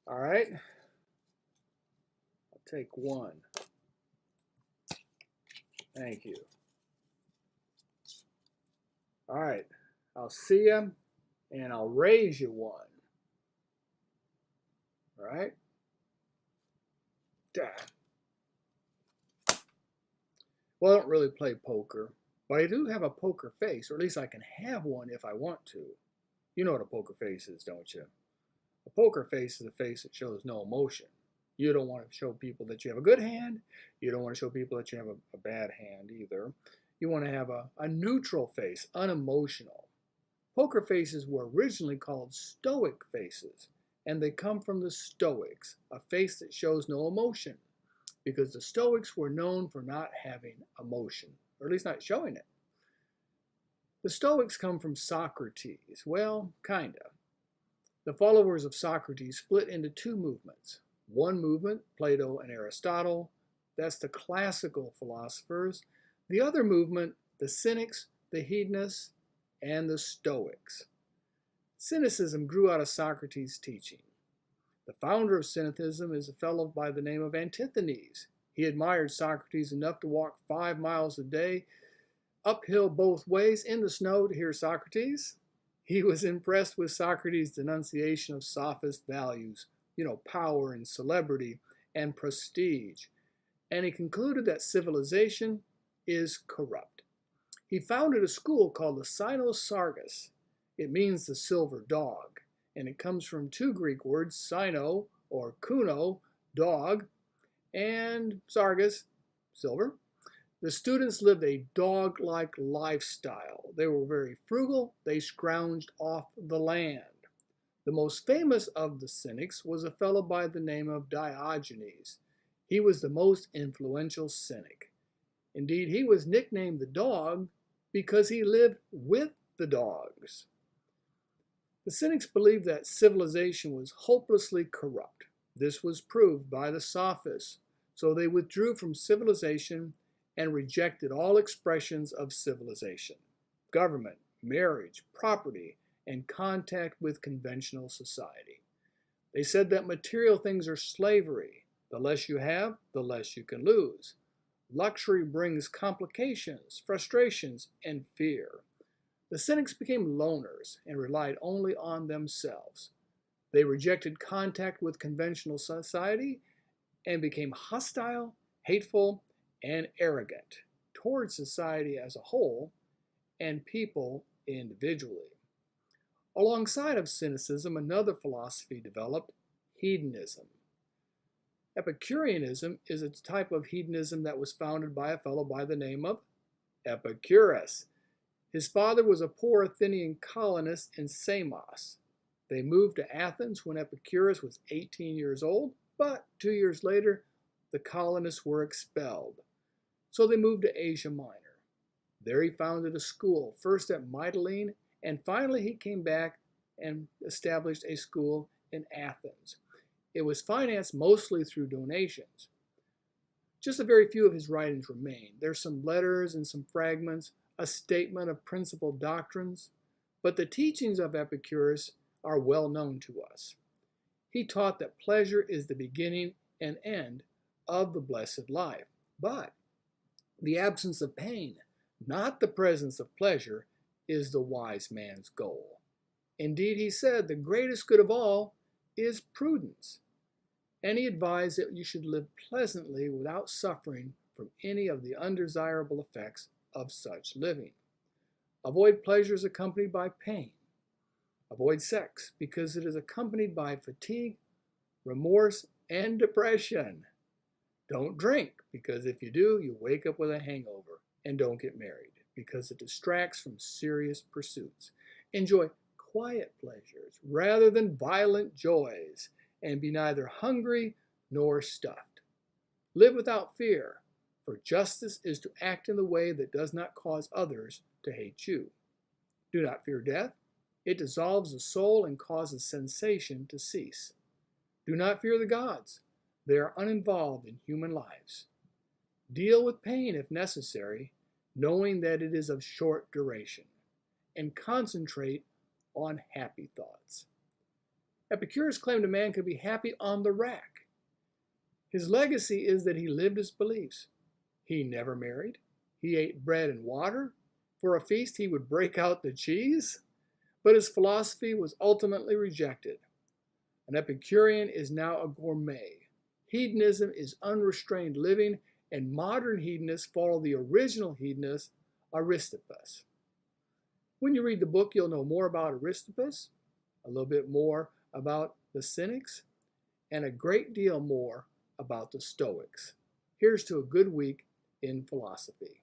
All right, I'll take one. Thank you. All right, I'll see you, and I'll raise you one. All right. Well, I don't really play poker, but I do have a poker face, or at least I can have one if I want to. You know what a poker face is, don't you? A poker face is a face that shows no emotion. You don't want to show people that you have a good hand. You don't want to show people that you have a bad hand either. You want to have a neutral face, unemotional. Poker faces were originally called stoic faces, and they come from the Stoics, a face that shows no emotion, because the Stoics were known for not having emotion, or at least not showing it. The Stoics come from Socrates. Well, kinda. The followers of Socrates split into two movements. One movement, Plato and Aristotle, that's the classical philosophers. The other movement, the Cynics, the Hedonists, and the Stoics. Cynicism grew out of Socrates' teaching. The founder of Cynicism is a fellow by the name of Antisthenes. He admired Socrates enough to walk 5 miles a day, uphill both ways in the snow to hear Socrates. He was impressed with Socrates' denunciation of sophist values, power and celebrity and prestige, and he concluded that civilization is corrupt. He founded a school called the Cynosargus. It means the silver dog, and it comes from two Greek words, cyno or kuno, dog, and sargus, silver. The students lived a dog-like lifestyle. They were very frugal. They scrounged off the land. The most famous of the cynics was a fellow by the name of Diogenes. He was the most influential cynic. Indeed, he was nicknamed the dog because he lived with the dogs. The cynics believed that civilization was hopelessly corrupt. This was proved by the sophists, so they withdrew from civilization and rejected all expressions of civilization, government, marriage, property, and contact with conventional society. They said that material things are slavery. The less you have, the less you can lose. Luxury brings complications, frustrations, and fear. The cynics became loners and relied only on themselves. They rejected contact with conventional society and became hostile, hateful, and arrogant towards society as a whole and people individually. Alongside of cynicism, another philosophy developed, hedonism. Epicureanism is a type of hedonism that was founded by a fellow by the name of Epicurus. His father was a poor Athenian colonist in Samos. They moved to Athens when Epicurus was 18 years old, but 2 years later, the colonists were expelled. So they moved to Asia Minor. There he founded a school, first at Mytilene, and finally he came back and established a school in Athens. It was financed mostly through donations. Just a very few of his writings remain. There's some letters and some fragments, a statement of principal doctrines, but the teachings of Epicurus are well known to us. He taught that pleasure is the beginning and end of the blessed life, but the absence of pain, not the presence of pleasure, is the wise man's goal. Indeed, he said the greatest good of all is prudence, and he advised that you should live pleasantly without suffering from any of the undesirable effects of such living. Avoid pleasures accompanied by pain. Avoid sex because it is accompanied by fatigue, remorse, and depression. Don't drink because if you do, you wake up with a hangover. And don't get married because it distracts from serious pursuits. Enjoy quiet pleasures rather than violent joys, and be neither hungry nor stuffed. Live without fear, for justice is to act in the way that does not cause others to hate you. Do not fear death. It dissolves the soul and causes sensation to cease. Do not fear the gods. They are uninvolved in human lives. Deal with pain if necessary, knowing that it is of short duration, and concentrate on happy thoughts. Epicurus claimed a man could be happy on the rack. His legacy is that he lived his beliefs. He never married. He ate bread and water. For a feast, he would break out the cheese. But his philosophy was ultimately rejected. An Epicurean is now a gourmet. Hedonism is unrestrained living, and modern hedonists follow the original hedonist, Aristippus. When you read the book, you'll know more about Aristippus, a little bit more about the Cynics, and a great deal more about the Stoics. Here's to a good week in philosophy.